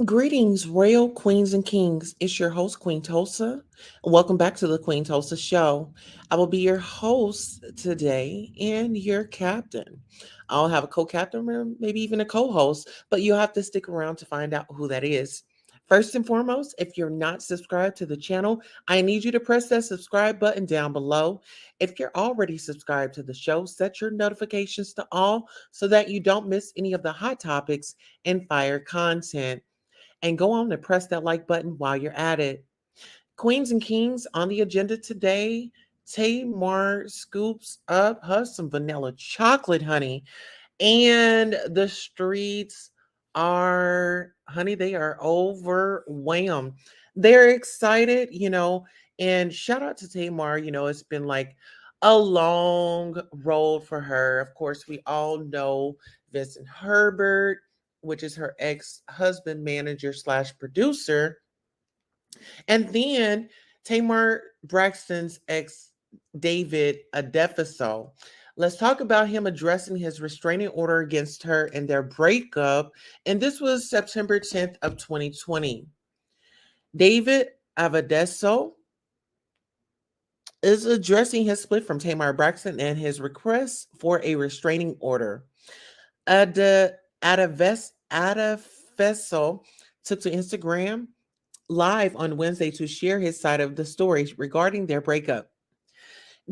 Greetings, royal queens and kings. It's your host, Queen Tulsa. Welcome back to the Queen Tulsa Show. I will be your host today and your captain. I'll have a co captain or maybe even a co host, but you'll have to stick around to find out who that is. First and foremost, if you're not subscribed to the channel, I need you to press that subscribe button down below. If you're already subscribed to the show, set your notifications to all so that you don't miss any of the hot topics and fire content, and go on and press that like button while you're at it. Queens and kings, on the agenda today, Tamar scoops up her some vanilla chocolate, honey, and the streets are, honey, they are overwhelmed. They're excited, and shout out to Tamar. It's been like a long road for her. Of course, we all know Vincent Herbert, which is her ex-husband, manager slash producer, and then Tamar Braxton's ex, David Adefiso. Let's talk about him addressing his restraining order against her and their breakup. And this was September 10th of 2020. David Avadeso is addressing his split from Tamar Braxton and his request for a restraining order. Adafeso took to Instagram live on Wednesday to share his side of the story regarding their breakup.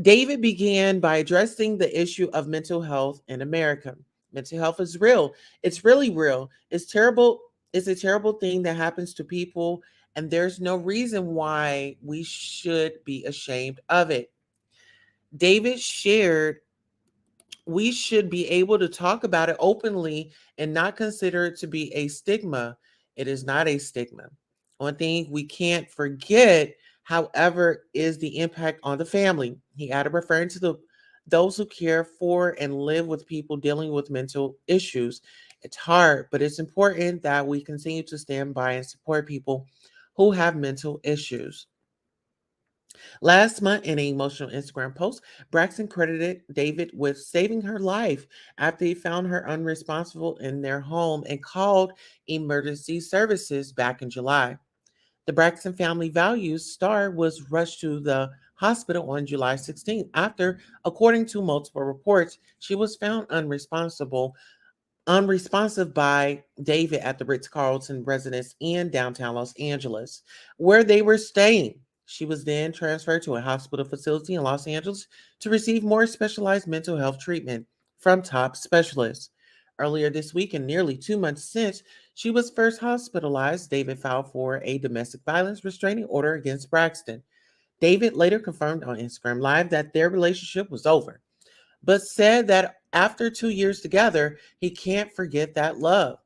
David began by addressing the issue of mental health in America. Mental health is real. It's really real. It's terrible. It's a terrible thing that happens to people, and there's no reason why we should be ashamed of it. David shared, we should be able to talk about it openly and not consider it to be a stigma. It is not a stigma. One thing we can't forget, however, is the impact on the family. He added, referring to those who care for and live with people dealing with mental issues. It's hard, but it's important that we continue to stand by and support people who have mental issues. Last month, in an emotional Instagram post, Braxton credited David with saving her life after he found her unresponsible in their home and called emergency services back in July. The Braxton Family Values star was rushed to the hospital on July 16th after, according to multiple reports, she was found unresponsive by David at the Ritz-Carlton residence in downtown Los Angeles, where they were staying. She was then transferred to a hospital facility in Los Angeles to receive more specialized mental health treatment from top specialists. Earlier this week, and nearly 2 months since she was first hospitalized, David filed for a domestic violence restraining order against Braxton. David later confirmed on Instagram Live that their relationship was over, but said that after 2 years together, he can't forget that love.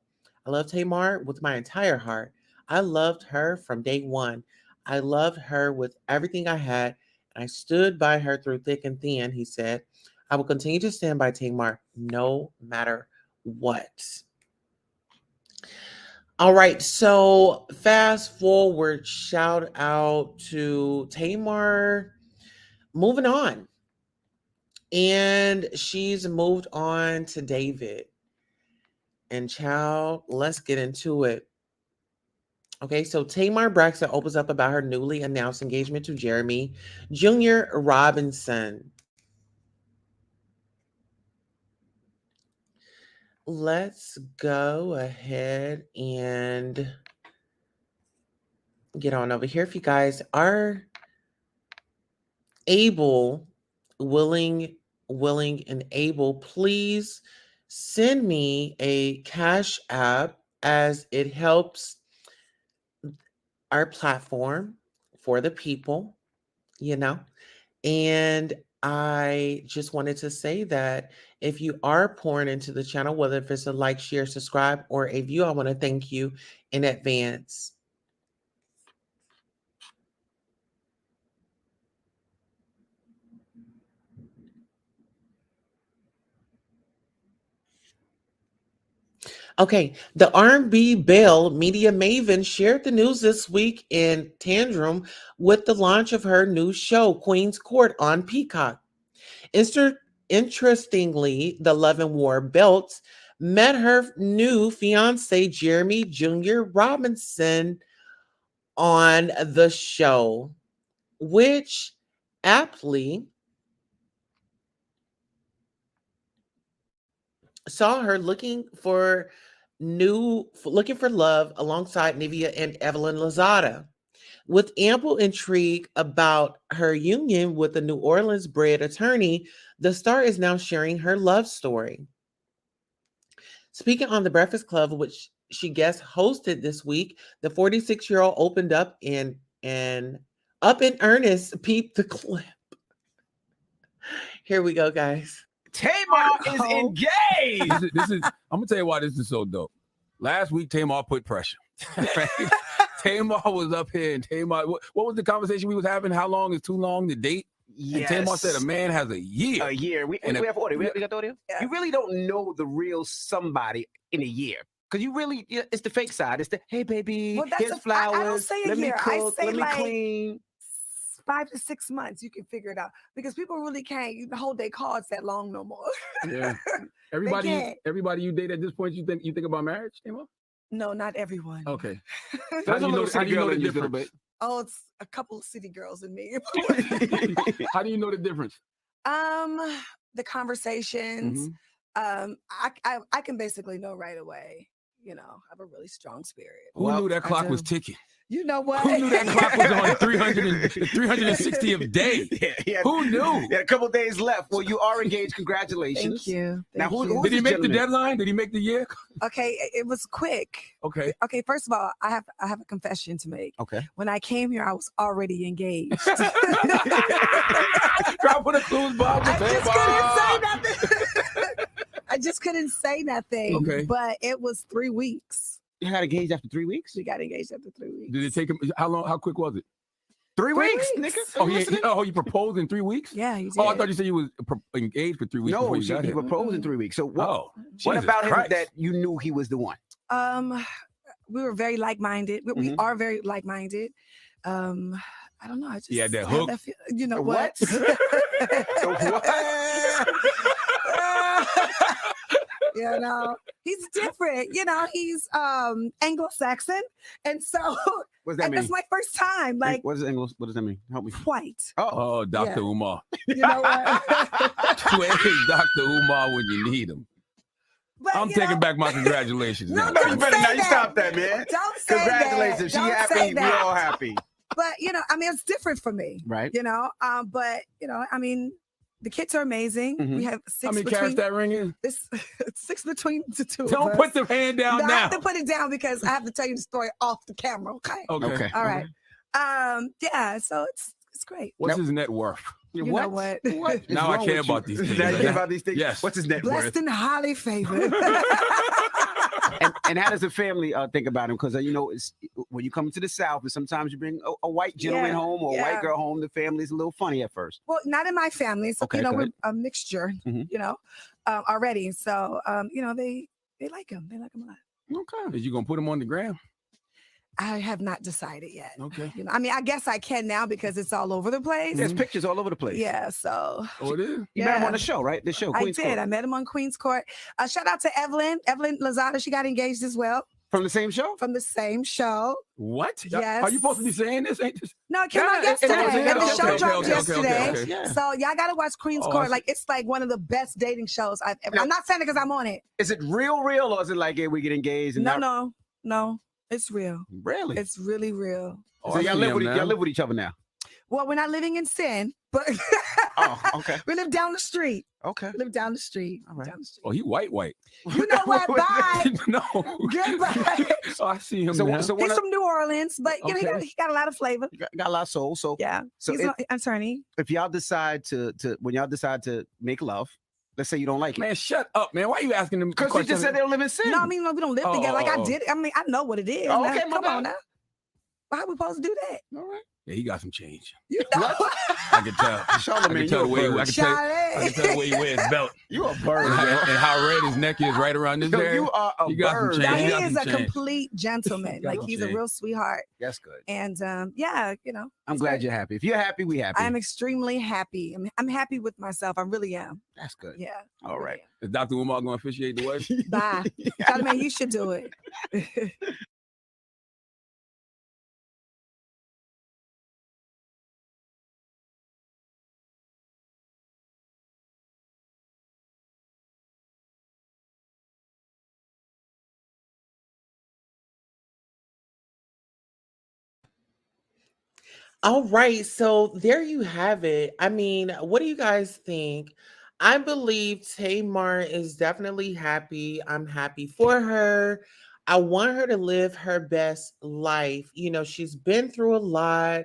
I love Tamar with my entire heart. I loved her from day one. I loved her with everything I had, and I stood by her through thick and thin, he said. I will continue to stand by Tamar no matter what. All right, so fast forward, shout out to Tamar. Moving on. And she's moved on to David. And child, let's get into it. Okay, so Tamar Braxton opens up about her newly announced engagement to Jeremy Jr. Robinson. Let's go ahead and get on over here. If you guys are able, willing, and able, please send me a cash app, as it helps our platform for the people, you know. And I just wanted to say that if you are pouring into the channel, whether if it's a like, share, subscribe, or a view, I want to thank you in advance. Okay, the R&B Belle media maven shared the news this week in tandem with the launch of her new show, Queen's Court, on Peacock. Inster- Interestingly, the Love and War belts met her new fiance, Jeremy Jr. Robinson, on the show, which aptly saw her looking for love alongside Nivea and Evelyn Lozada. With ample intrigue about her union with the New Orleans bred attorney, the star is now sharing her love story. Speaking on the Breakfast Club, which she guest hosted this week, the 46-year-old opened up in earnest peeped the clip. Here we go, guys. Tamar is engaged. This is. I'm gonna tell you why this is so dope. Last week, Tamar put pressure. Tamar was up here, and Tamar. What was the conversation we was having? How long is too long to date? Yes. And Tamar said a man has a year. A year. We have audio. We got the audio. Yeah. You really don't know the real somebody in a year. Because you really, it's the fake side. It's the, hey, baby, here's flowers. I don't say a year. Cook, I say let me like clean. 5 to 6 months, you can figure it out. Because people really can't hold their cards that long no more. Yeah. Everybody you date at this point, you think about marriage, Tamar? No, not everyone. Okay. How do you know the difference? Oh, it's a couple of city girls in me. How do you know the difference? The conversations. Mm-hmm. I can basically know right away. You know, I have a really strong spirit. Who knew that clock was ticking? You know what? Who knew that clock was on 360th day? Yeah, who knew? Yeah, a couple of days left. Well, you are engaged. Congratulations. Thank you. Now, who did he make the deadline? Did he make the year? Okay, it was quick. Okay. Okay, first of all, I have a confession to make. Okay. When I came here, I was already engaged. Dropping the clues, Bob. I just couldn't say nothing. Okay. But it was 3 weeks. You got engaged after 3 weeks? We got engaged after 3 weeks. Did it take him? How long? How quick was it? 3 weeks, nigga. Oh, he proposed in 3 weeks? Yeah, he did. Oh, I thought you said you was engaged for 3 weeks. No, he proposed in 3 weeks. So what about him that you knew he was the one? We were very like-minded. We are very like-minded. I don't know. I just that hook. You know what? You know, he's different. You know, he's Anglo-Saxon, and so what does that mean? That's my first time. Like, what does that mean? Help me. White. Oh, Dr. Umar. You know what? Where's Dr. Umar when you need him? But, I'm taking back my congratulations. No, you stop that, man. Don't say congratulations. That. She happy. We all happy. But you know, I mean, it's different for me, right? You know, but you know, I mean. The kids are amazing. We have 6 How many carats that ring is? It's 6 between the two. Don't put the hand down now. I have to put it down because I have to tell you the story off the camera. Okay. Okay. All right. Yeah. So it's great. What's his net worth? You know what? Now I care about these things. Now you care about these things? Yes. What's his net worth? Blessed and highly favored. And how does the family think about him? Because you know, it's when you come to the South, and sometimes you bring a white gentleman home or a white girl home. The family's a little funny at first. Well, not in my family. So you know, we're a mixture. You know, already. So you know, they like him. They like him a lot. Okay. Is you gonna put him on the gram? I have not decided yet. Okay. You know, I mean, I guess I can now because it's all over the place. There's pictures all over the place. Yeah. So. Oh, it is. You met him on the show, right? The show. Queen's Court. I met him on Queen's Court. Shout out to Evelyn Lozada. She got engaged as well. From the same show? From the same show. What? Yes. Are you supposed to be saying this? Ain't this? No, it came out yesterday. And the show dropped yesterday. Okay. So y'all got to watch Queen's Court. Like, it's like one of the best dating shows I've ever. I'm not saying it because I'm on it. Is it real, or is it like, hey, we get engaged? And No. It's real. Really? It's really real. So y'all live with each other now? Well, we're not living in sin, but okay. We live down the street. Okay. We live down the street. All right. Down the street. Oh, he white. You know what? Bye. No. Goodbye. Oh, I see him now. He's from New Orleans, but you know, he got a lot of flavor. Got a lot of soul. So yeah. So he's an attorney. If y'all decide when y'all decide to make love, let's say you don't like it. Man, shut up, man. Why are you asking them? Because you just said they don't live in sin. No, I mean, we don't live together. Like I did. I mean, I know what it is. Oh, okay, come on now. How are we supposed to do that? All right. Yeah, he got some change. You know? I can tell. Charlamagne, I can tell the way I can tell the way he wears his belt. You a bird, and how red his neck is right around this area. You are a bird. Now, he is a complete gentleman. Like, he's a real sweetheart. That's good. And yeah, I'm glad you're happy. If you're happy, we happy. I'm extremely happy. I'm happy with myself. I really am. That's good. Yeah. All right. Is Dr. Umar going to officiate the wedding? Bye. Charlamagne, you should do it. All right, so there you have it. I mean, what do you guys think? I believe Tamar is definitely happy. I'm happy for her. I want her to live her best life. She's been through a lot.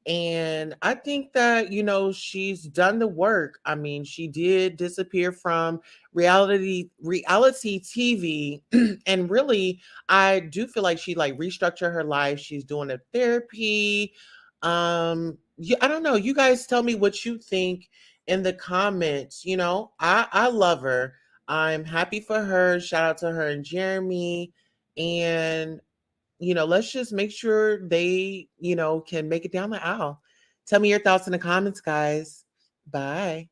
And I think that, she's done the work. I mean, she did disappear from reality TV. And really, I do feel like she restructured her life. She's doing a therapy. Yeah, I don't know. You guys tell me what you think in the comments. I love her. I'm happy for her. Shout out to her and Jeremy. And let's just make sure they, can make it down the aisle. Tell me your thoughts in the comments, guys. Bye.